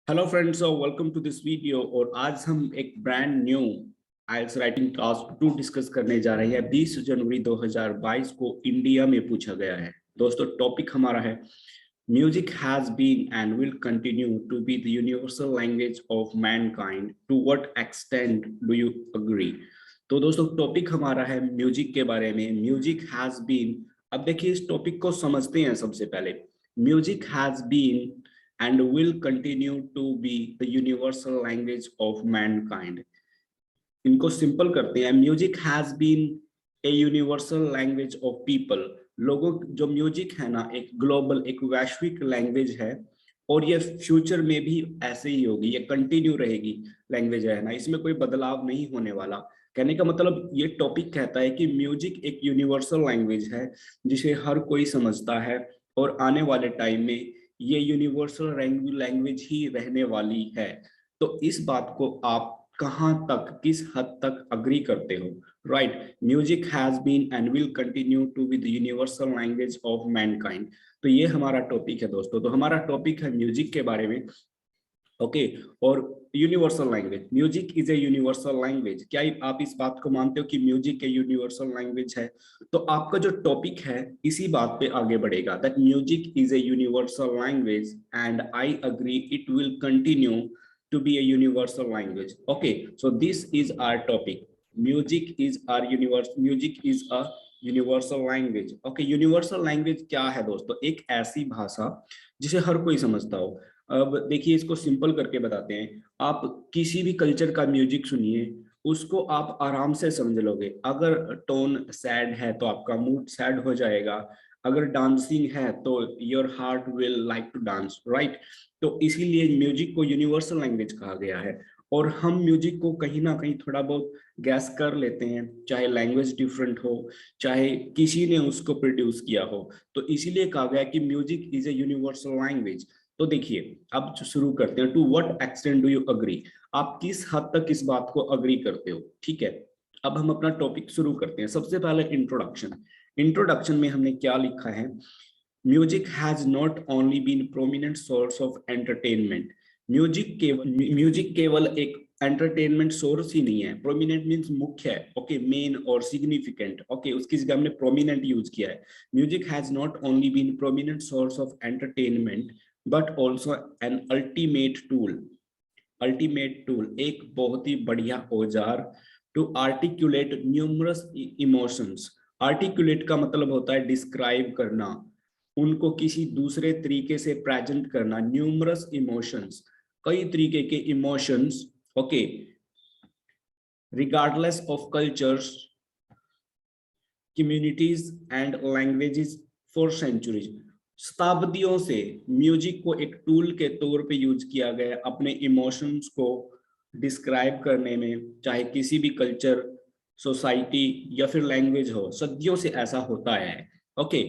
Hello friends और welcome to this video. और आज हम एक brand new IELTS writing task 2 discuss करने जा रहे हैं। 20 जनवरी 2022 को इंडिया में पूछा गया है। दोस्तों टॉपिक हमारा है music has been and will continue to be the universal language of mankind, to what extent do you agree. तो दोस्तों टॉपिक हमारा है म्यूजिक के बारे में। म्यूजिक हैज बीन, अब देखिए इस टॉपिक को समझते हैं। सबसे पहले music has been and will continue to be the universal language of mankind। इनको सिंपल करते हैं। Music has been a universal language of people. लोगों, जो म्यूजिक है ना, एक ग्लोबल, एक वैश्विक लैंग्वेज है और ये फ्यूचर में भी ऐसे ही होगी, ये कंटिन्यू रहेगी लैंग्वेज है ना, इसमें कोई बदलाव नहीं होने वाला। कहने का मतलब ये टॉपिक कहता है कि म्यूजिक एक यूनिवर्सल लैंग्वेज है जिसे हर कोई समझता है और आने वाले टाइम में ये यूनिवर्सल लैंग्वेज ही रहने वाली है। तो इस बात को आप कहां तक, किस हद तक अग्री करते हो? Right, music has been and will continue to be the universal language of mankind. तो ये हमारा टॉपिक है दोस्तों। तो हमारा टॉपिक है म्यूजिक के बारे में। ओके और universal language, music is a universal language. क्या आप इस बात को मानते हो कि म्यूजिक ए यूनिवर्सल लैंग्वेज है? तो आपका जो टॉपिक है इसी बात पे आगे बढ़ेगा, that music is a universal language and I agree it will continue to be a universal language. Okay, so this is our topic. Music is our universe, music is a universal language. Okay, universal language क्या है दोस्तों? एक ऐसी भाषा जिसे हर कोई समझता हो। अब देखिए इसको सिंपल करके बताते हैं। आप किसी भी कल्चर का म्यूजिक सुनिए, उसको आप आराम से समझ लोगे। अगर टोन सैड है तो आपका मूड सैड हो जाएगा, अगर डांसिंग है तो your heart will like to dance, right. तो इसीलिए म्यूजिक को यूनिवर्सल लैंग्वेज कहा गया है। और हम म्यूजिक को कहीं ना कहीं थोड़ा बहुत गैस कर लेते हैं, चाहे लैंग्वेज डिफरेंट हो, चाहे किसी ने उसको प्रोड्यूस किया हो। तो इसीलिए कहा गया कि music is a universal language. तो देखिए अब शुरू करते हैं। To what extent do you agree, आप किस हद तक इस बात को अग्री करते हो? ठीक है, अब हम अपना टॉपिक शुरू करते हैं। सबसे पहले इंट्रोडक्शन। इंट्रोडक्शन में हमने क्या लिखा है? Music has not only been prominent source of entertainment. Music केवल एक एंटरटेनमेंट सोर्स ही नहीं है। प्रोमिनेंट मींस मुख्य है, ओके, मेन और सिग्निफिकेंट। ओके, उसकी जगह हमने प्रोमिनेंट यूज किया है। Music has not only been prominent source of entertainment but also an ultimate tool. Ultimate tool, एक बहुत ही बढ़िया औजार to articulate numerous emotions. Articulate का मतलब होता है डिस्क्राइब करना, उनको किसी दूसरे तरीके से प्रेजेंट करना। न्यूमरस इमोशंस, कई तरीके के emotions, okay, regardless of cultures, communities and languages for centuries. शताब्दियों से म्यूजिक को एक टूल के तौर पे यूज किया गया अपने इमोशंस को डिस्क्राइब करने में, चाहे किसी भी कल्चर, सोसाइटी या फिर लैंग्वेज हो। सदियों से ऐसा होता है। ओके,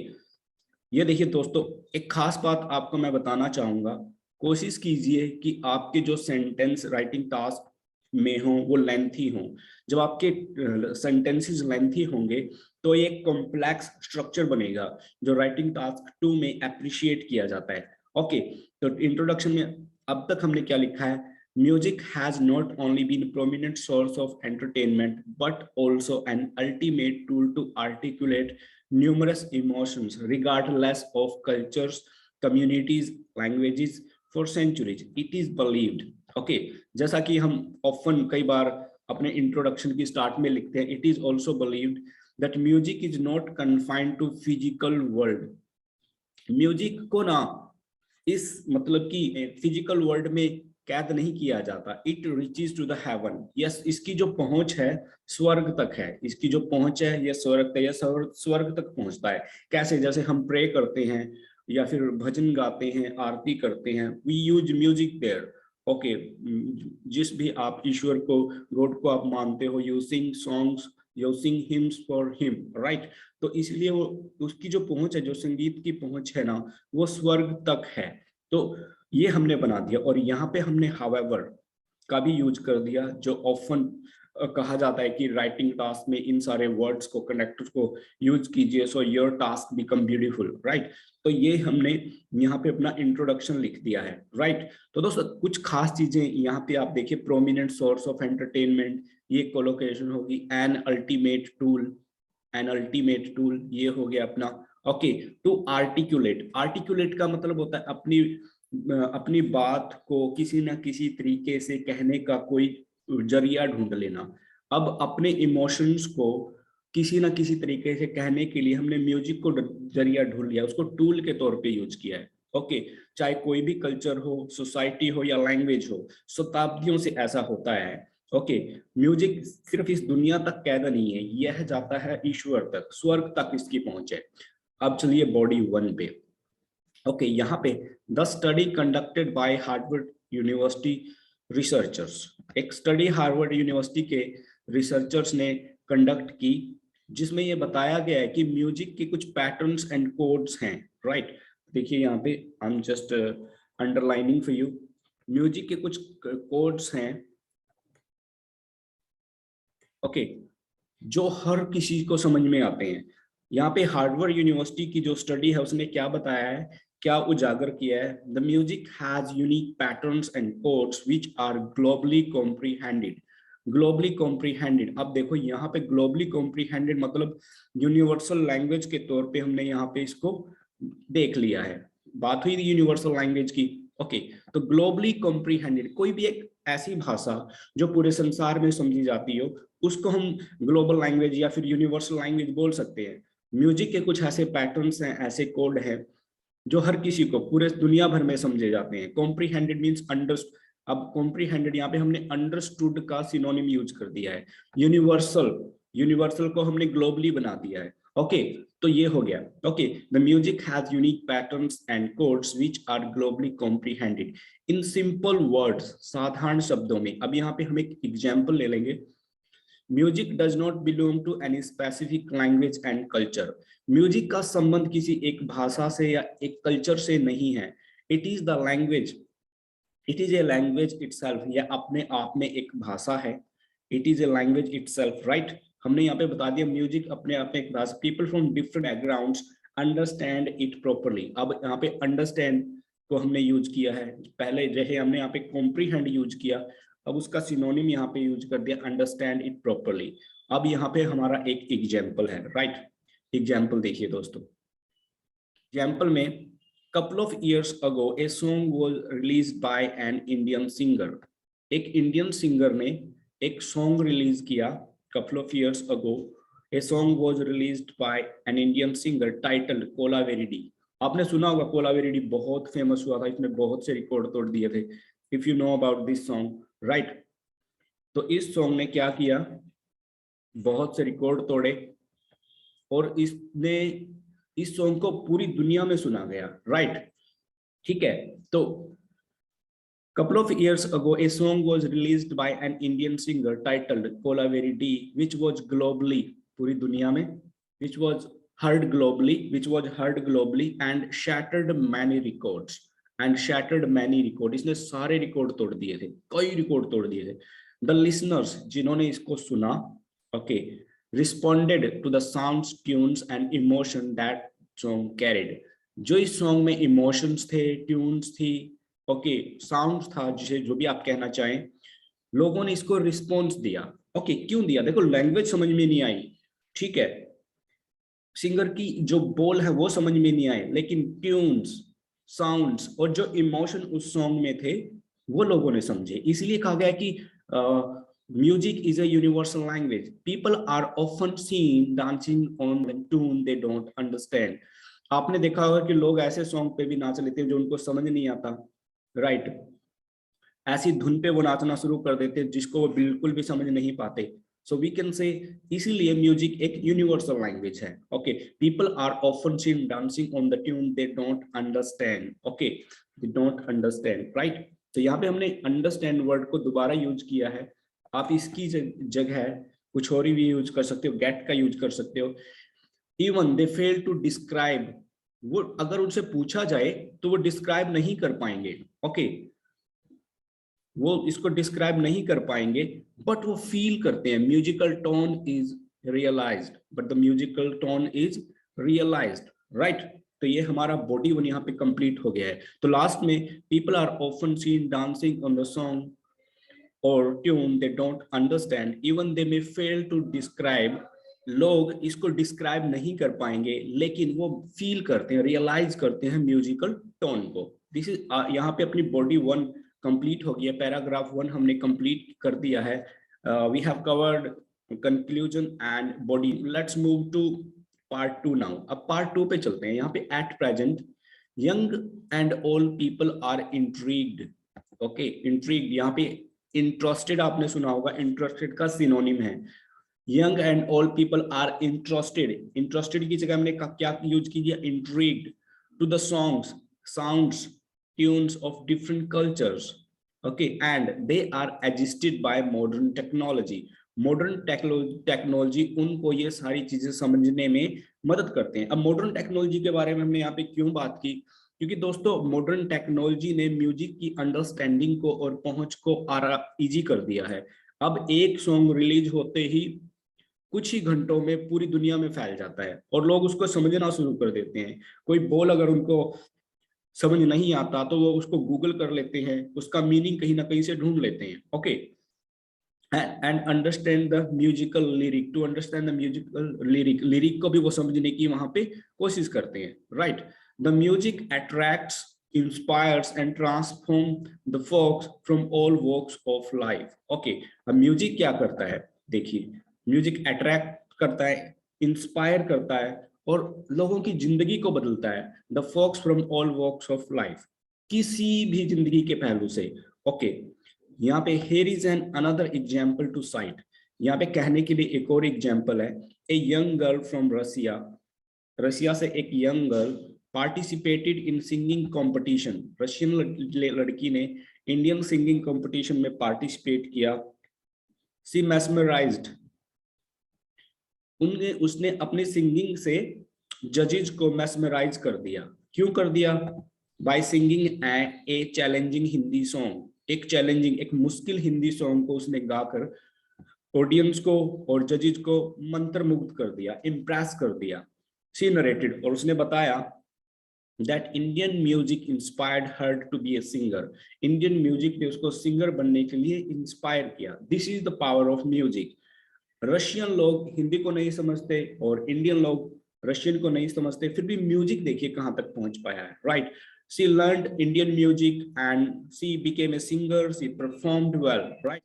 ये देखिए दोस्तों, एक खास बात आपको मैं बताना चाहूंगा। कोशिश कीजिए कि आपके जो सेंटेंस राइटिंग टास्क में हो वो लेंथी हो। जब आपके सेंटेंसेस लेंथी होंगे तो ये कॉम्प्लेक्स स्ट्रक्चर बनेगा जो राइटिंग टास्क 2 में अप्रिशिएट किया जाता है। ओके, तो इंट्रोडक्शन में अब तक हमने क्या लिखा है? Music has not only been prominent source of entertainment but also an ultimate tool to articulate numerous emotions regardless of cultures, communities, languages for centuries. It is believed, okay, जैसा कि हम often कई बार अपने इंट्रोडक्शन की start में लिखते हैं, it is also believed that music is not confined to physical world। Music को ना इस मतलब कि फिजिकल वर्ल्ड में कैद नहीं किया जाता। It reaches to the heaven. Yes, इसकी जो पहुंच है स्वर्ग तक है। इसकी जो पहुंच है ये स्वर्ग तक, या स्वर्ग तक पहुंचता है। कैसे? जैसे हम प्रे करते हैं या फिर भजन गाते हैं, आरती करते हैं, we use music there. Okay, जिस भी आप ईश्वर को, गॉड को आप मानते हो, you sing songs, you sing hymns for him, right. तो इसलिए वो, उसकी जो पहुंच है, जो संगीत की पहुंच है ना, वो स्वर्ग तक है। तो ये हमने बना दिया। और यहाँ पे हमने हावेवर का भी यूज कर दिया, जो ऑफन कहा जाता है कि राइटिंग टास्क में इन सारे वर्ड्स को, कनेक्टर्स को यूज कीजिए so your task become beautiful, right. तो ये हमने यहाँ पे अपना इंट्रोडक्शन लिख दिया है, राइट। तो दोस्तों कुछ खास चीजें यहाँ पे आप देखिए, प्रोमिनेंट सोर्स ऑफ एंटरटेनमेंट, ये कोलोकेशन होगी। N ultimate tool, N ultimate tool, ये हो गया अपना। ओके, टू आर्टिकुलेट, आर्टिकुलेट का मतलब होता है अपनी बात को किसी ना किसी तरीके से कहने का कोई जरिया ढूंढ लेना। अब अपने इमोशंस को किसी ना किसी तरीके से कहने के लिए हमने म्यूजिक को जरिया ढूंढ लिया, उसको टूल के तौर पे यूज किया है। ओके, चाहे कोई भी कल्चर हो, सोसाइटी हो या लैंग्वेज हो, शताब्दियों से ऐसा होता है। ओके, म्यूजिक सिर्फ इस दुनिया तक कैद नहीं है, यह जाता है ईश्वर तक, स्वर्ग तक इसकी पहुंच है। अब चलिए बॉडी 1 पे। ओके, यहाँ पे the study conducted by Harvard university researchers, एक स्टडी हार्वर्ड यूनिवर्सिटी के रिसर्चर्स ने कंडक्ट की, जिसमें ये बताया गया है कि म्यूजिक के कुछ पैटर्न्स एंड कोड्स हैं, राइट। देखिए यहाँ पे I am just underlining for you, music के कुछ कोड्स हैं, ओके, जो हर किसी को समझ में आते हैं। यहाँ पे हार्वर्ड यूनिवर्सिटी की जो स्टडी है उसने क्या बताया है, क्या उजागर किया है, the music has unique patterns and codes which are globally comprehended, globally comprehended. अब देखो यहाँ पे ग्लोबली कॉम्प्रिहेंडेड मतलब यूनिवर्सल लैंग्वेज के तौर पे हमने यहाँ पे इसको देख लिया है, बात हुई यूनिवर्सल लैंग्वेज की। ओके, तो ग्लोबली कॉम्प्रिहेंडेड, कोई भी एक ऐसी भाषा जो पूरे संसार में समझी जाती हो, उसको हम ग्लोबल लैंग्वेज या फिर यूनिवर्सल लैंग्वेज बोल सकते हैं। म्यूजिक के कुछ ऐसे पैटर्न्स हैं, ऐसे कोड हैं जो हर किसी को पूरे दुनिया भर में समझे जाते हैं। कॉम्प्रिहेंडेड मींस अंडरस्टूड, अब कॉम्प्रिहेंडेड यहाँ पे हमने अंडरस्टूड का सिनोनिम यूज कर दिया है। यूनिवर्सल, यूनिवर्सल को हमने ग्लोबली बना दिया है। ओके, तो ये हो गया। Okay, the music has unique patterns and codes which are globally comprehended in simple words, साधारण शब्दों में। अब यहाँ पे हम एक एग्जांपल ले लेंगे। Music does not belong to any specific language and culture, music का संबंध किसी एक भाषा से या एक कल्चर से नहीं है। It is the language, it is a language itself, यह अपने आप में एक भाषा है। It is a language itself, right. हमने यहाँ पे बता दिया म्यूजिक अपने आप में एक भाषा, people from different backgrounds understand it properly. अब यहाँ पे अंडरस्टैंड को हमने यूज किया है, पहले जैसे हमने यहाँ पे कॉम्प्रीहेंड यूज किया, अब उसका सिनोनिम यहाँ पे यूज कर दिया अंडरस्टैंड इट प्रॉपरली। अब यहाँ पे हमारा एक एग्जाम्पल है, राइट। एग्जाम्पल देखिए दोस्तों, एग्जाम्पल में couple of years ago a song was released by an Indian singer, एक इंडियन सिंगर ने एक सॉन्ग रिलीज किया। couple of years ago a song was released by an Indian singer titled Kolaveri. आपने सुना होगा कोलावेरी, बहुत फेमस हुआ था, इसने बहुत से रिकॉर्ड तोड़ दिए थे। If you know about this song, right. तो इस सॉन्ग ने क्या किया, बहुत से रिकॉर्ड तोड़े और इसने इस सॉन्ग को पूरी दुनिया में सुना गया, राइट। ठीक है, तो couple of years ago a song was released by an Indian singer titled Kolaveri D which was globally, पूरी दुनिया में, which was heard globally and shattered many records, इसने सारे रिकॉर्ड तोड़ दिए थे, कई रिकॉर्ड तोड़ दिए थे। the listeners, जिन्होंने इसको सुना, okay, responded to the sounds, tunes and emotion that song carried, जो इस सॉन्ग में इमोशंस थे, ट्यून्स थी, ओके, साउंड था, जिसे जो भी आप कहना चाहें, लोगों ने इसको रिस्पॉन्स दिया। ओके, क्यों दिया, देखो लैंग्वेज समझ में नहीं आई, ठीक है, सिंगर की जो बोल है वो समझ में नहीं आए, लेकिन ट्यून्स, साउंड्स और जो इमोशन उस सॉन्ग में थे वो लोगों ने समझे। इसलिए कहा गया कि music is a universal language, people are often seen dancing on the tune they don't understand. आपने देखा होगा कि लोग ऐसे सॉन्ग पे भी नाच लेते हैं जो उनको समझ नहीं आता, राइट। ऐसी धुन पे वो नाचना शुरू कर देते हैं जिसको वो बिल्कुल भी समझ नहीं पाते। सो वी कैन से, इसीलिए म्यूजिक एक यूनिवर्सल लैंग्वेज है। Okay, people are often seen dancing on the tune they don't understand, okay, they don't understand, right. तो यहाँ पे हमने अंडरस्टैंड वर्ड को दोबारा यूज किया है, आप इसकी जगह कुछ और भी यूज कर सकते हो, गेट का यूज कर सकते हो। Even they fail to describe, वो अगर उनसे पूछा जाए तो वो डिस्क्राइब नहीं कर पाएंगे। ओके, वो इसको डिस्क्राइब नहीं कर पाएंगे, बट वो फील करते हैं। Musical tone is realised, but the musical tone is realised, right. तो ये हमारा बॉडी वन यहाँ पे कंप्लीट हो गया है। तो लास्ट में, people are often seen dancing on the song or tune they don't understand, even they may fail to describe। लोग इसको डिस्क्राइब नहीं कर पाएंगे, लेकिन वो फील करते हैं, रियलाइज करते हैं म्यूजिकल टोन को। दिस इज यहाँ पे अपनी बॉडी वन कंप्लीट हो गया, पैराग्राफ वन हमने कंप्लीट कर दिया है। We have covered conclusion and body. Let's move to part two now. अब पार्ट टू पे चलते हैं। यहाँ पे at present young and old people are intrigued. Okay, intrigued, यहाँ पे इंटरेस्टेड आपने सुना होगा, इंटरेस्टेड का सिनोनिम है। Young and old people are interested. Interested की जगह हमने क्या यूज कीजिए, intrigued to the songs, sounds, tunes of different cultures. Okay, and they are assisted by modern technology. Modern technology उनको ये सारी चीजें समझने में मदद करते हैं। अब मॉडर्न टेक्नोलॉजी के बारे में हमने यहाँ पे क्यों बात की, क्योंकि दोस्तों मॉडर्न टेक्नोलॉजी ने म्यूजिक की अंडरस्टैंडिंग को और पहुंच को इजी कर दिया है। अब एक सॉन्ग रिलीज होते ही कुछ ही घंटों में पूरी दुनिया में फैल जाता है और लोग उसको समझना शुरू कर देते हैं। कोई बोल अगर उनको समझ नहीं आता तो वो उसको गूगल कर लेते हैं, उसका मीनिंग कहीं ना कहीं से ढूंढ लेते हैं। Okay, and understand the musical lyric, to understand the musical lyric, lyric को भी वो समझने की वहां पे कोशिश करते हैं, right. The music attracts, inspires and transforms the folks from all walks of life. Okay, अब म्यूजिक क्या करता है, देखिए, म्यूजिक अट्रैक्ट करता है, इंस्पायर करता है और लोगों की जिंदगी को बदलता है। The folks from all walks of life, किसी भी जिंदगी के पहलू से। ओके, यहाँ पे here is an another example to cite। यहाँ पे कहने के लिए एक और एग्जाम्पल है। A young girl from Russia, Russia से एक young girl participated in singing competition. Russian लड़की ने इंडियन सिंगिंग कंपटीशन में पार्टिसिपेट किया। सी मैस्मराइज्ड, उसने अपनी सिंगिंग से जजेस को मैस्मराइज कर दिया। क्यों कर दिया? By singing A challenging Hindi song. एक चैलेंजिंग, एक मुश्किल हिंदी सॉन्ग को उसने गाकर ऑडियंस को और जजेस को मंत्रमुग्ध कर दिया, इम्प्रेस कर दिया। शी नरेटेड, और उसने बताया that Indian music inspired her to be a singer। Indian music ने उसको सिंगर बनने के लिए इंस्पायर किया। This is the power of music। Russian लोग हिंदी को नहीं समझते और इंडियन लोग रशियन को नहीं समझते, फिर भी म्यूजिक देखिए कहां तक पहुंच पाया है, right. She learned Indian music and she became a singer, she performed well, right।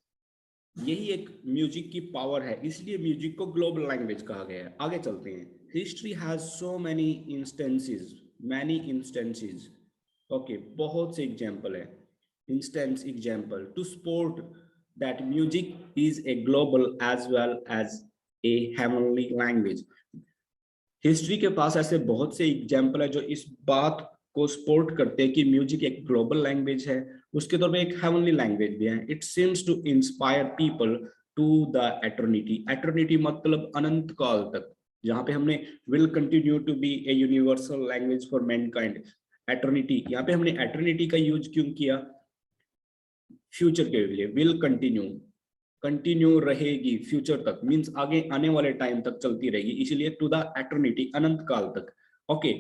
यही एक म्यूजिक की पावर है, इसलिए म्यूजिक को ग्लोबल लैंग्वेज कहा गया है। आगे चलते हैं। History has so many instances. Okay, बहुत से एग्जाम्पल है, instance example to support that music is a global as well as a heavenly language. History के पास ऐसे बहुत से एग्जाम्पल है जो इस बात को सपोर्ट करते हैं कि म्यूजिक एक ग्लोबल लैंग्वेज है, उसके तौर पे एक हेवनली लैंग्वेज भी है। It seems to inspire people to the eternity. Eternity मतलब अनंत काल तक, जहां पे हमने will continue to be a universal language for mankind. Eternity, यहाँ पे हमने एटर्निटी का यूज क्यों किया? फ्यूचर के लिए, विल कंटिन्यू रहेगी फ्यूचर तक, मींस आगे आने वाले टाइम तक चलती रहेगी, इसीलिए टू द एटर्निटी, अनंत काल तक। ओके,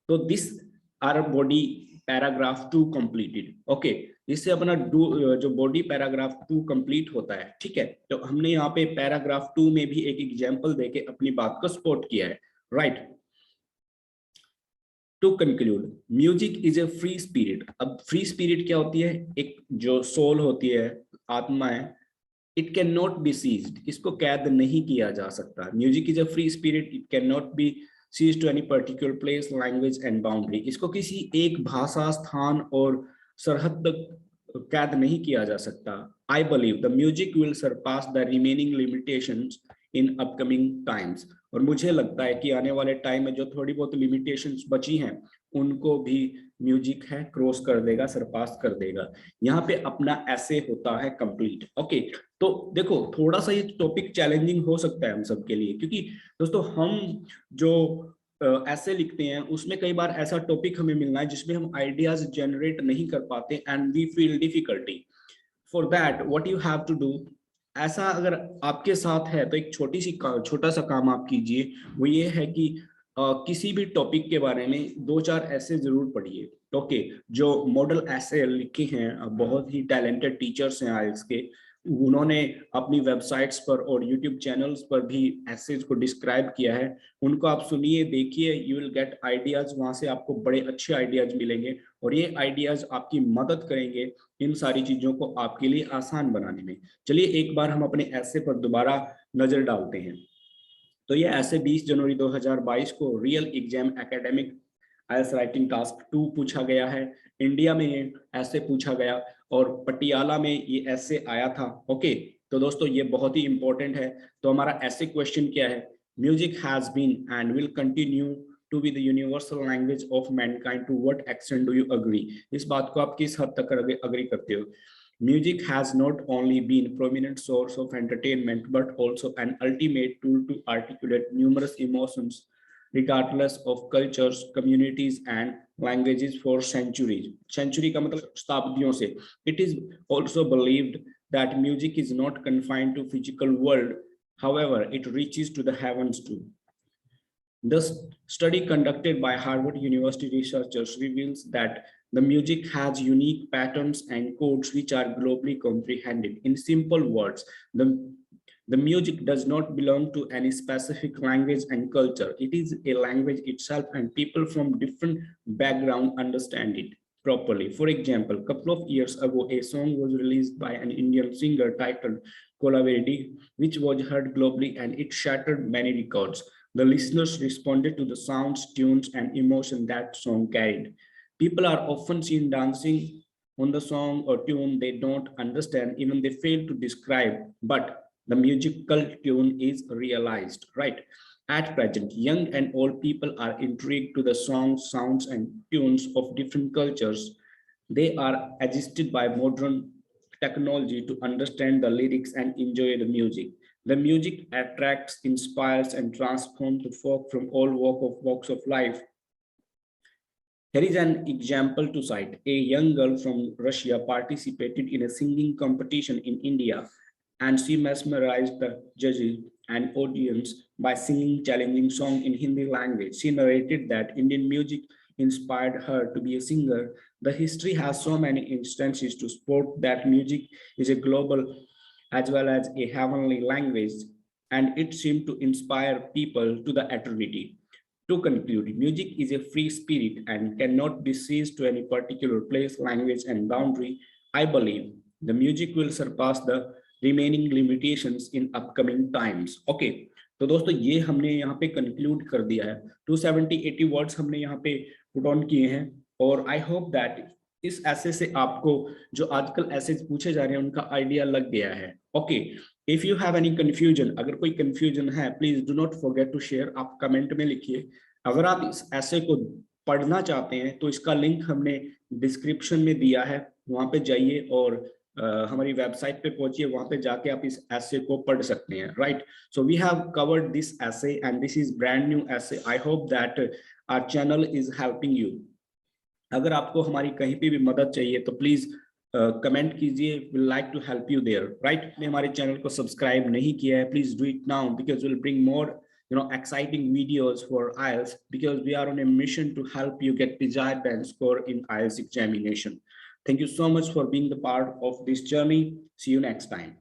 तो this our body paragraph 2 completed. Okay, इससे अपना जो बॉडी पैराग्राफ 2 कंप्लीट होता है, ठीक है। तो हमने यहाँ पे पैराग्राफ 2 में भी एक एग्जांपल देके अपनी बात को सपोर्ट किया है, right. To conclude, music is a free spirit. अब फ्री स्पिरिट क्या होती है? एक जो सोल होती है, आत्मा है, it can not be seized, इसको कैद नहीं किया जा सकता। Music is a free spirit, it can not be seize to any particular place, language and boundary. इसको किसी एक भाषा, स्थान और सरहद तक कैद नहीं किया जा सकता। I believe the music will Sarpass the remaining limitations in upcoming times. और मुझे लगता है कि आने वाले टाइम में जो थोड़ी बहुत लिमिटेशंस बची हैं उनको भी म्यूजिक है क्रॉस कर देगा, सरपास कर देगा। यहाँ पे अपना ऐसे होता है कंप्लीट। ओके, तो देखो थोड़ा सा ये टॉपिक चैलेंजिंग हो सकता है हम सबके लिए, क्योंकि दोस्तों हम जो ऐसे लिखते हैं उसमें कई बार ऐसा टॉपिक हमें मिलना है जिसमें हम आइडियाज जनरेट नहीं कर पाते and we feel difficulty. For that what you have to do, ऐसा अगर आपके साथ है तो एक छोटा सा काम आप कीजिए, वो ये है कि किसी भी टॉपिक के बारे में 2-4 ऐसे जरूर पढ़िए। ओके, जो मॉडल ऐसे लिखे हैं, बहुत ही टैलेंटेड टीचर्स हैं आइल्स के, उन्होंने अपनी वेबसाइट्स पर और यूट्यूब चैनल्स पर भी ऐसेज को डिस्क्राइब किया है, उनको आप सुनिए, देखिए, यू विल गेट आइडियाज, वहां से आपको बड़े अच्छे आइडियाज मिलेंगे और ये आइडियाज आपकी मदद करेंगे इन सारी चीजों को आपके लिए आसान बनाने में। चलिए एक बार हम अपने ऐसे पर दोबारा नजर डालते हैं। तो ये ऐसे 20 जनवरी 2022 को real exam academic IELTS writing task 2 पूछा गया है। इंडिया में ऐसे पूछा गया और पटियाला में ये ऐसे आया था। ओके, तो दोस्तों ये बहुत ही इंपॉर्टेंट है। तो हमारा ऐसे क्वेश्चन क्या है, music has been and will continue to be the universal language of mankind, to what extent do you agree? इस बात को आप किस हद तक अग्री करते हो? Music has not only been a prominent source of entertainment, but also an ultimate tool to articulate numerous emotions, regardless of cultures, communities, and languages for centuries. Century का मतलब शताब्दियों से. It is also believed that music is not confined to physical world. However, it reaches to the heavens too. The study conducted by Harvard University researchers reveals that the music has unique patterns and codes which are globally comprehended. In simple words, the music does not belong to any specific language and culture. It is a language itself, and people from different backgrounds understand it properly. For example, a couple of years ago, a song was released by an Indian singer titled Kolavirdi, which was heard globally and it shattered many records. The listeners responded to the sounds, tunes, and emotion that song carried. People are often seen dancing on the song or tune they don't understand, even they fail to describe, but the musical tune is realized, right? At present, young and old people are intrigued to the songs, sounds, and tunes of different cultures. They are assisted by modern technology to understand the lyrics and enjoy the music. The music attracts, inspires, and transforms the folk from all walks of life. Here is an example to cite. A young girl from Russia participated in a singing competition in India, and she mesmerized the judges and audience by singing challenging song in Hindi language. She narrated that Indian music inspired her to be a singer. The history has so many instances to support that music is a global as well as a heavenly language, and it seemed to inspire people to the eternity. To conclude, music is a free spirit and cannot be seized to any particular place, language, and boundary. I believe the music will surpass the remaining limitations in upcoming times. Okay, तो दोस्तों ये हमने यहाँ पे conclude कर दिया है। 270-80 words हमने यहाँ पे पुट ऑन किए हैं और आई होप दैट इस ऐसे से आपको जो आजकल ऐसे पूछे जा रहे हैं उनका आइडिया लग गया है। Okay, if you have any confusion, अगर कोई कंफ्यूजन है please do not forget to share, आप कमेंट में लिखिए। अगर आप इस ऐसे को पढ़ना चाहते हैं तो इसका लिंक हमने डिस्क्रिप्शन में दिया है, वहां पे जाइए और हमारी वेबसाइट पे पहुंचिए, वहां पे जाके आप इस ऐसे को पढ़ सकते हैं, right? So we have covered this essay and this is brand new essay. I hope that our channel is helping you. अगर आपको हमारी कहीं पे भी मदद चाहिए तो प्लीज कमेंट कीजिए, will like to help you there, right? आपने हमारे चैनल को सब्सक्राइब नहीं किया है, please do it now because will bring more exciting videos for IELTS, because we are on a mission to help you get desired band score in IELTS examination. Thank you so much for being the part of this journey. See you next time.